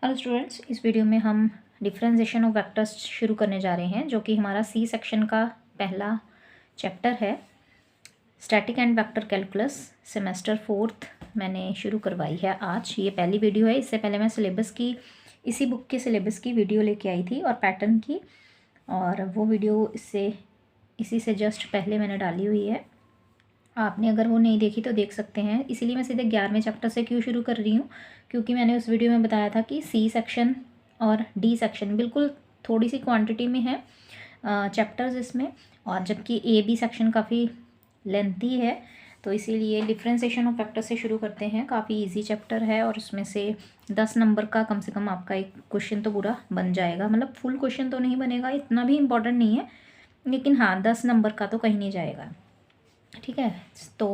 Hello students, इस video में हम डिफरेंशिएशन ऑफ वेक्टर्स शुरू करने जा रहे हैं, जो कि हमारा सी सेक्शन का पहला चैप्टर है। Static and vector calculus semester 4th मैंने शुरू करवाई है आज। ये पहली वीडियो है। इससे पहले मैं सिलेबस की, इसी बुक के सिलेबस की वीडियो लेके आई थी और पैटर्न की, और वो वीडियो इसी से जस्ट पहले मैंने डाली हुई है। आपने अगर वो नहीं देखी तो देख सकते हैं। इसीलिए मैं सीधे 11वें चैप्टर से क्यों शुरू कर रही हूँ, क्योंकि मैंने उस वीडियो में बताया था कि सी सेक्शन और डी सेक्शन बिल्कुल थोड़ी सी क्वांटिटी में है चैप्टर्स इसमें, और जबकि ए बी सेक्शन काफ़ी लेंथी है। तो इसीलिए डिफरेंशिएशन ऑफ फैक्टर से शुरू करते हैं। काफ़ी इजी चैप्टर है और उसमें से 10 नंबर का कम से कम आपका एक क्वेश्चन तो पूरा बन जाएगा। मतलब फुल क्वेश्चन तो नहीं बनेगा, इतना भी इम्पोर्टेंट नहीं है, लेकिन हाँ 10 नंबर का तो कहीं नहीं जाएगा। ठीक है, तो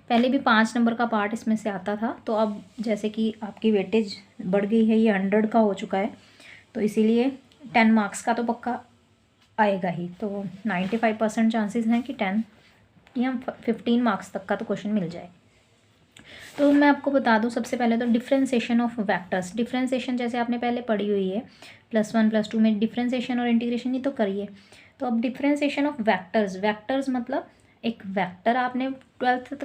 पहले भी 5 नंबर का पार्ट इसमें से आता था, तो अब जैसे कि आपकी वेटेज बढ़ गई है, ये 100 का हो चुका है, तो इसीलिए 10 मार्क्स का तो पक्का आएगा ही। तो 95% चांसेस हैं कि 10 या 15 मार्क्स तक का तो क्वेश्चन मिल जाए। तो मैं आपको बता दूं, सबसे पहले तो डिफरेंशिएशन ऑफ वेक्टर्स। डिफरेंशिएशन जैसे आपने पहले पढ़ी हुई है +1 +2 में, डिफरेंशिएशन और इंटीग्रेशन ही तो करिए। तो अब डिफरेंशिएशन ऑफ वेक्टर्स। वेक्टर्स मतलब एक वेक्टर आपने 12th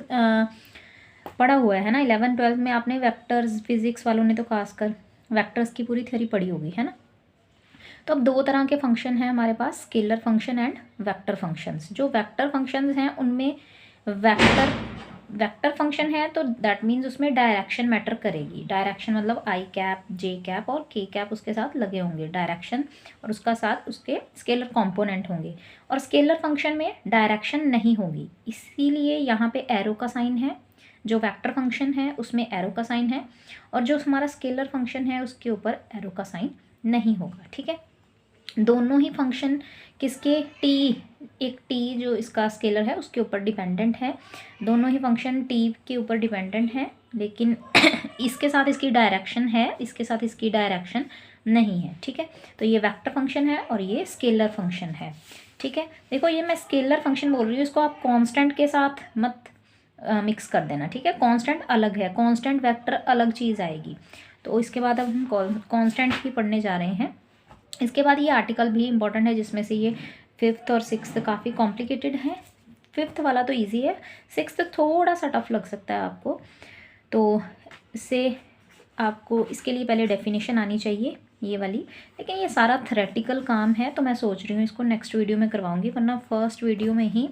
पढ़ा हुआ है ना, 11 12 में आपने वेक्टर्स, फिजिक्स वालों ने तो खासकर वेक्टर्स की पूरी थ्योरी पढ़ी होगी, है ना। तो अब दो तरह के फंक्शन हैं हमारे पास, scalar function and vector functions. जो वेक्टर फंक्शंस हैं उनमें वेक्टर फंक्शन है तो दैट मीन्स उसमें डायरेक्शन मैटर करेगी। डायरेक्शन मतलब आई कैप, जे कैप और के कैप उसके साथ लगे होंगे डायरेक्शन, और उसका साथ उसके स्केलर कंपोनेंट होंगे। और स्केलर फंक्शन में डायरेक्शन नहीं होगी, इसीलिए यहाँ पे एरो का साइन है। जो वेक्टर फंक्शन है उसमें एरो का साइन है, और जो हमारा स्केलर फंक्शन है उसके ऊपर एरो का साइन नहीं होगा। ठीक है, दोनों ही फंक्शन किसके, एक टी जो इसका स्केलर है उसके ऊपर डिपेंडेंट है। दोनों ही फंक्शन टी के ऊपर डिपेंडेंट है, लेकिन इसके साथ इसकी डायरेक्शन है, इसके साथ इसकी डायरेक्शन नहीं है। ठीक है, तो ये वेक्टर फंक्शन है और ये स्केलर फंक्शन है। ठीक है, देखो ये मैं स्केलर फंक्शन बोल रही हूँ, इसको आप कांस्टेंट के साथ मत मिक्स कर देना। ठीक है, कांस्टेंट अलग है, कांस्टेंट वेक्टर अलग चीज़ आएगी। तो इसके बाद अब हम कांस्टेंट ही पढ़ने जा रहे हैं। इसके बाद ये आर्टिकल भी इम्पॉर्टेंट है, जिसमें से ये 5th और 6th काफ़ी कॉम्प्लिकेटेड है। 5th वाला तो इजी है, 6th थोड़ा सा टफ लग सकता है आपको। तो इससे आपको इसके लिए पहले डेफिनेशन आनी चाहिए ये वाली, लेकिन ये सारा थ्योरेटिकल काम है, तो मैं सोच रही हूँ इसको नेक्स्ट वीडियो में करवाऊँगी, वरना फर्स्ट वीडियो में ही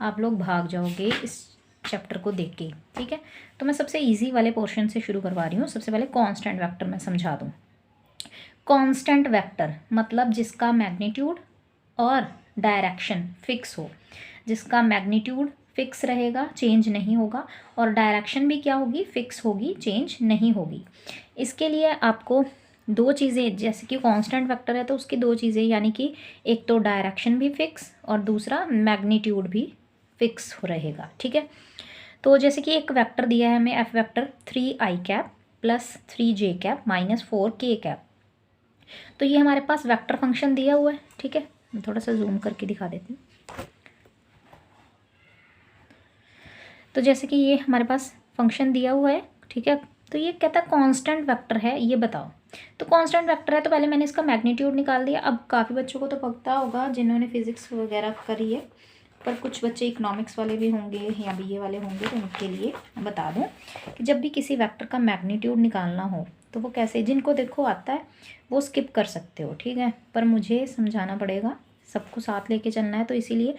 आप लोग भाग जाओगे इस चैप्टर को देख के। ठीक है, तो मैं सबसे ईजी वाले पोर्शन से शुरू करवा रही हूँ। सबसे पहले कॉन्स्टेंट वेक्टर मैं समझा दूँ। कांस्टेंट वेक्टर मतलब जिसका मैग्नीट्यूड और डायरेक्शन फिक्स हो, जिसका मैग्नीट्यूड फिक्स रहेगा, चेंज नहीं होगा, और डायरेक्शन भी क्या होगी, फिक्स होगी, चेंज नहीं होगी। इसके लिए आपको दो चीज़ें, जैसे कि कांस्टेंट वेक्टर है तो उसकी दो चीज़ें, यानी कि एक तो डायरेक्शन भी फिक्स और दूसरा मैग्नीट्यूड भी फिक्स हो रहेगा। ठीक है, तो जैसे कि एक वेक्टर दिया है हमें, F vector 3i cap +3j cap -4k cap. तो ये हमारे पास वेक्टर फंक्शन दिया हुआ है। ठीक है, मैं थोड़ा सा जूम करके दिखा देती हूँ। तो जैसे कि ये हमारे पास फंक्शन दिया हुआ है, ठीक है, तो ये कहता है कांस्टेंट वेक्टर है, ये बताओ। तो कांस्टेंट वेक्टर है तो पहले मैंने इसका मैग्नीट्यूड निकाल दिया। अब काफ़ी बच्चों को तो पता होगा जिन्होंने फिजिक्स वगैरह करी है, पर कुछ बच्चे इकोनॉमिक्स वाले भी होंगे या बीए वाले होंगे, तो उनके लिए बता दूं कि जब भी किसी वेक्टर का मैग्नीट्यूड निकालना हो तो वो कैसे, जिनको देखो आता है वो स्किप कर सकते हो। ठीक है, पर मुझे समझाना पड़ेगा, सबको साथ लेके चलना है, तो इसीलिए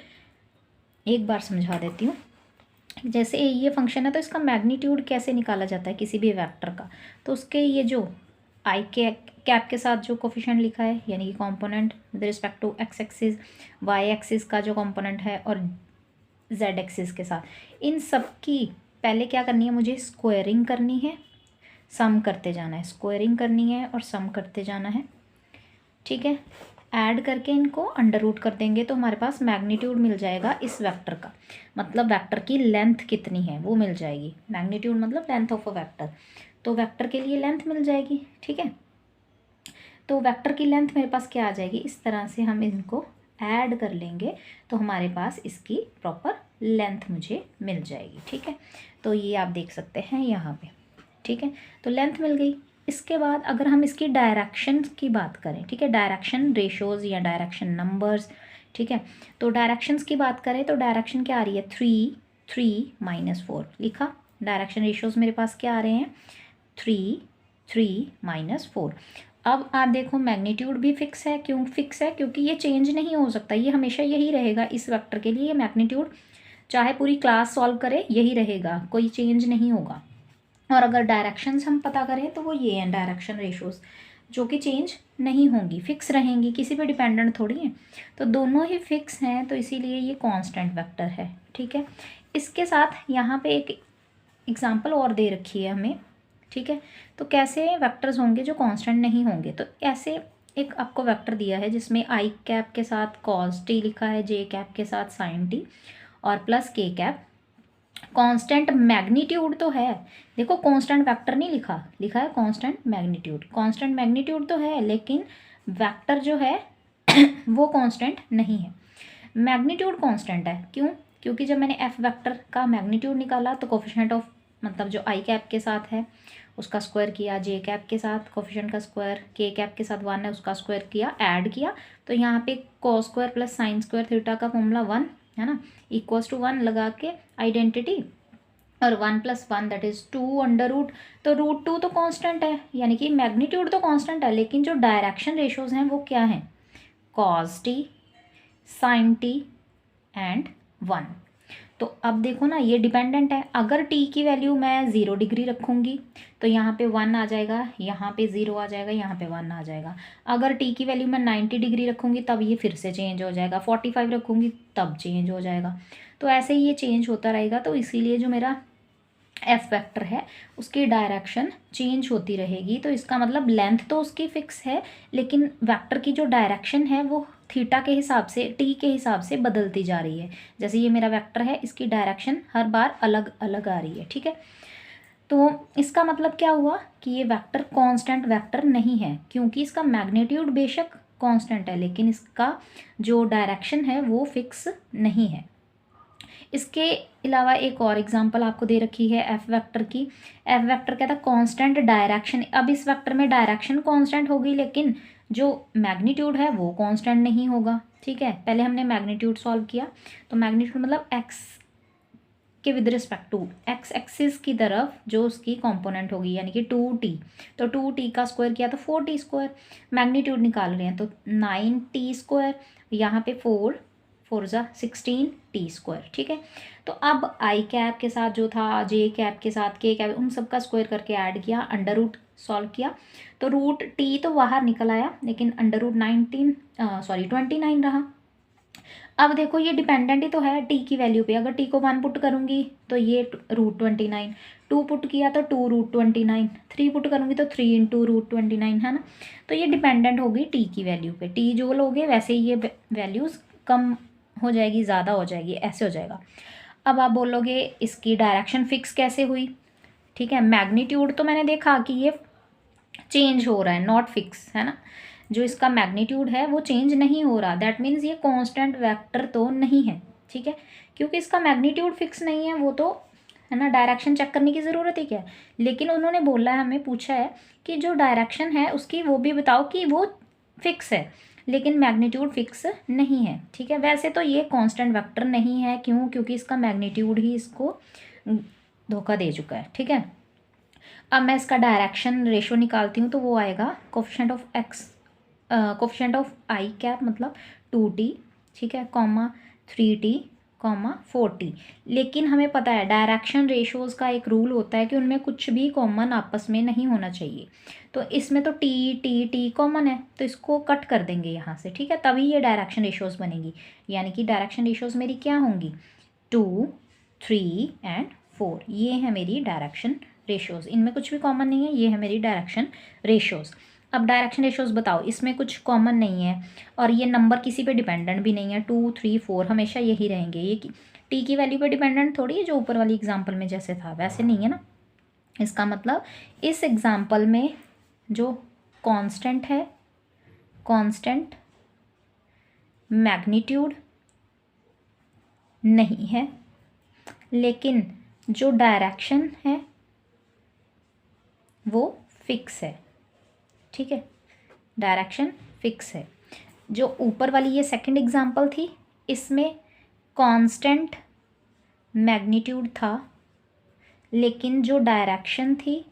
एक बार समझा देती हूँ। जैसे ये फंक्शन है तो इसका मैग्नीट्यूड कैसे निकाला जाता है किसी भी वेक्टर का, तो उसके ये जो आई के कैप के साथ जो कोफिशिएंट लिखा है, यानी कि component with respect to X axis, Y axis का जो कंपोनेंट है, और जेड एक्सिस के साथ, इन सब की पहले क्या करनी है, मुझे स्क्वायरिंग करनी है, सम करते जाना है, स्क्वायरिंग करनी है और सम करते जाना है। ठीक है, ऐड करके इनको अंडर रूट कर देंगे तो हमारे पास मैग्नीट्यूड मिल जाएगा इस वेक्टर का, मतलब वेक्टर की लेंथ कितनी है वो मिल जाएगी। मैग्नीट्यूड मतलब लेंथ ऑफ अ वेक्टर, तो वेक्टर के लिए लेंथ मिल जाएगी। ठीक है, तो वेक्टर की लेंथ मेरे पास क्या आ जाएगी, इस तरह से हम इनको ऐड कर लेंगे तो हमारे पास इसकी प्रॉपर लेंथ मुझे मिल जाएगी। ठीक है, तो ये आप देख सकते हैं यहाँ पे। ठीक है, तो लेंथ मिल गई। इसके बाद अगर हम इसकी डायरेक्शन की बात करें, ठीक है, डायरेक्शन रेशोज़ या डायरेक्शन नंबर्स, ठीक है, तो डायरेक्शंस की बात करें तो डायरेक्शन क्या आ रही है, 3 3 -4 लिखा। डायरेक्शन रेशोज़ मेरे पास क्या आ रहे हैं, 3 3 -4। अब आप देखो मैग्नीट्यूड भी फिक्स है, क्यों फिक्स है, क्योंकि ये चेंज नहीं हो सकता, ये हमेशा यही रहेगा इस वेक्टर के लिए। ये मैग्नीट्यूड चाहे पूरी क्लास सॉल्व करे यही रहेगा, कोई चेंज नहीं होगा। और अगर डायरेक्शंस हम पता करें तो वो ये हैं डायरेक्शन रेशोज़, जो कि चेंज नहीं होंगी, फिक्स रहेंगी, किसी पे डिपेंडेंट थोड़ी है। तो दोनों ही फिक्स हैं, तो इसीलिए ये कांस्टेंट वेक्टर है, ठीक है। इसके साथ यहाँ पे एक एग्जांपल और दे रखी है हमें, ठीक है। तो कैसे वेक्टर्स होंगे जो कांस्टेंट नहीं होंगे, तो ऐसे एक आपको वेक्टर दिया है जिसमें आई कैप के साथ कॉस टी लिखा है, जे कैप के साथ साइन टी और प्लस के कैप। कांस्टेंट मैग्नीट्यूड तो है, देखो कांस्टेंट वेक्टर नहीं लिखा, लिखा है कांस्टेंट मैग्नीट्यूड। कांस्टेंट मैग्नीट्यूड तो है लेकिन वेक्टर जो है वो कांस्टेंट नहीं है। मैग्नीट्यूड कांस्टेंट है, क्यों, क्योंकि जब मैंने एफ वेक्टर का मैग्नीट्यूड निकाला तो कोफिशिएंट ऑफ मतलब जो आई कैप के साथ है उसका स्क्वायर किया, जे कैप के साथ कोफिशिएंट का स्क्वायर, के कैप के साथ 1 है उसका स्क्वायर किया, ऐड किया, तो यहाँ पे cos square plus sine square theta का फॉर्मूला 1 है ना, इक्वल्स टू 1 लगा के आइडेंटिटी, और 1 + 1 दैट इज 2 अंडर रूट। तो √2 तो कांस्टेंट है, यानी कि मैग्नीट्यूड तो कांस्टेंट है, लेकिन जो डायरेक्शन रेशोज़ हैं वो क्या हैं, cos T, sine T and 1। तो अब देखो ना ये डिपेंडेंट है, अगर टी की वैल्यू मैं 0 डिग्री रखूँगी तो यहाँ पे 1 आ जाएगा, यहाँ पे 0 आ जाएगा, यहाँ पे 1 आ जाएगा। अगर टी की वैल्यू मैं 90 डिग्री रखूँगी तब ये फिर से चेंज हो जाएगा, 45 रखूँगी तब चेंज हो जाएगा। तो ऐसे ही ये चेंज होता रहेगा, तो इसीलिए जो मेरा एफ वेक्टर है उसकी डायरेक्शन चेंज होती रहेगी। तो इसका मतलब लेंथ तो उसकी फिक्स है, लेकिन वेक्टर की जो डायरेक्शन है वो थीटा के हिसाब से, टी के हिसाब से बदलती जा रही है। जैसे ये मेरा वेक्टर है, इसकी डायरेक्शन हर बार अलग अलग आ रही है, ठीक है। तो इसका मतलब क्या हुआ कि ये वेक्टर कांस्टेंट वेक्टर नहीं है, क्योंकि इसका मैग्नीट्यूड बेशक कांस्टेंट है लेकिन इसका जो डायरेक्शन है वो फिक्स नहीं है। इसके अलावा एक और एग्जांपल आपको दे रखी है एफ वेक्टर की। एफ वेक्टर कहता है कांस्टेंट डायरेक्शन। अब इस वेक्टर में डायरेक्शन कांस्टेंट होगी लेकिन जो मैग्नीट्यूड है वो कांस्टेंट नहीं होगा, ठीक है। पहले हमने मैग्नीट्यूड सॉल्व किया, तो मैग्नीट्यूड मतलब एक्स के with respect to X axis की तरफ जो उसकी कंपोनेंट होगी, यानी कि 2t, तो 2t का स्क्वायर किया तो 4t स्क्वायर। मैग्नीट्यूड निकाल रहे हैं तो 9t स्क्वायर, यहाँ पे 4 4 ज़ा 16t स्क्वायर, ठीक है। तो अब आई कैप के साथ जो था, जे कैप के साथ के कैप, उन सब का स्क्वायर करके ऐड किया, अंडर रूट सॉल्व किया, तो √t तो बाहर निकल आया लेकिन अंडर रूट 29 रहा। अब देखो ये डिपेंडेंट ही तो है टी की वैल्यू पे, अगर टी को 1 पुट करूँगी तो ये √29, 2 पुट किया तो 2√29, 3 पुट करूँगी तो 3 × √29 है ना। तो ये डिपेंडेंट होगी टी की वैल्यू पे, टी जो लोगे वैसे ही ये वैल्यूज़ कम हो जाएगी, ज़्यादा हो जाएगी, ऐसे हो जाएगा। अब आप बोलोगे इसकी डायरेक्शन फिक्स कैसे हुई, ठीक है। मैग्नीट्यूड तो मैंने देखा कि ये चेंज हो रहा है, नॉट फिक्स, है ना। जो इसका मैग्नीट्यूड है वो चेंज नहीं हो रहा, दैट मीन्स ये कांस्टेंट वेक्टर तो नहीं है, ठीक है, क्योंकि इसका मैग्नीट्यूड फिक्स नहीं है, वो तो है ना, डायरेक्शन चेक करने की ज़रूरत ही क्या है। लेकिन उन्होंने बोला है, हमें पूछा है कि जो डायरेक्शन है उसकी वो भी बताओ कि वो फिक्स है लेकिन मैग्नीट्यूड फिक्स नहीं है, ठीक है। वैसे तो ये कांस्टेंट वेक्टर नहीं है, क्यों, क्योंकि इसका मैग्नीट्यूड ही इसको धोखा दे चुका है, ठीक है। अब मैं इसका डायरेक्शन रेशो निकालती हूँ तो वो आएगा coefficient of x, coefficient of I cap मतलब 2t, ठीक है, कॉमा 3t, कॉमा 4t। लेकिन हमें पता है डायरेक्शन रेशोज़ का एक रूल होता है कि उनमें कुछ भी कॉमन आपस में नहीं होना चाहिए। तो इसमें तो t कॉमन है, तो इसको कट कर देंगे यहाँ से, ठीक है, तभी ये डायरेक्शन रेशोज़ बनेगी। यानी कि डायरेक्शन रेशोज़ मेरी क्या होंगी, 2, 3 एंड 4, ये है मेरी डायरेक्शन रेशोज़। इनमें कुछ भी कॉमन नहीं है, ये है मेरी डायरेक्शन रेशोज़। अब डायरेक्शन रेशोज़ बताओ, इसमें कुछ कॉमन नहीं है और ये नंबर किसी पे डिपेंडेंट भी नहीं है, 2, 3, 4 हमेशा यही रहेंगे। ये टी की वैल्यू पे डिपेंडेंट थोड़ी है, जो ऊपर वाली एग्जांपल में जैसे था वैसे नहीं है ना। इसका मतलब इस एग्जांपल में जो कांस्टेंट है, कांस्टेंट मैग्नीट्यूड नहीं है, लेकिन जो डायरेक्शन है वो फिक्स है, ठीक है, डायरेक्शन फिक्स है। जो ऊपर वाली ये सेकंड एग्जांपल थी, इसमें कांस्टेंट मैग्नीट्यूड था, लेकिन जो डायरेक्शन थी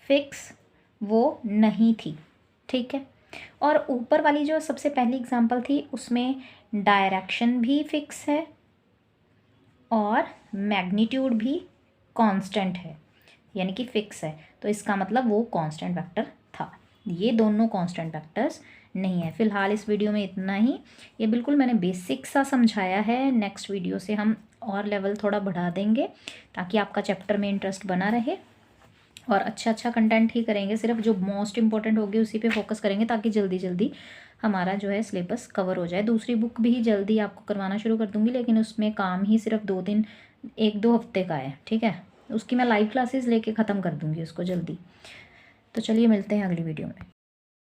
फिक्स वो नहीं थी, ठीक है। और ऊपर वाली जो सबसे पहली एग्जांपल थी उसमें डायरेक्शन भी फिक्स है और मैग्नीट्यूड भी कांस्टेंट है, यानी कि फिक्स है, तो इसका मतलब वो कांस्टेंट वेक्टर था। ये दोनों कांस्टेंट वेक्टर्स नहीं है। फिलहाल इस वीडियो में इतना ही। ये बिल्कुल मैंने बेसिक सा समझाया है, नेक्स्ट वीडियो से हम और लेवल थोड़ा बढ़ा देंगे ताकि आपका चैप्टर में इंटरेस्ट बना रहे, और अच्छा कंटेंट ही करेंगे, सिर्फ जो मोस्ट इंपॉर्टेंट होगी उसी पे फोकस करेंगे ताकि जल्दी जल्दी हमारा जो है सिलेबस कवर हो जाए। दूसरी बुक भी जल्दी आपको करवाना शुरू कर दूंगी, लेकिन उसमें काम ही सिर्फ 2 दिन 1-2 हफ्ते का है, ठीक है। उसकी मैं लाइव क्लासेस लेके ख़त्म कर दूंगी उसको जल्दी। तो चलिए मिलते हैं अगली वीडियो में।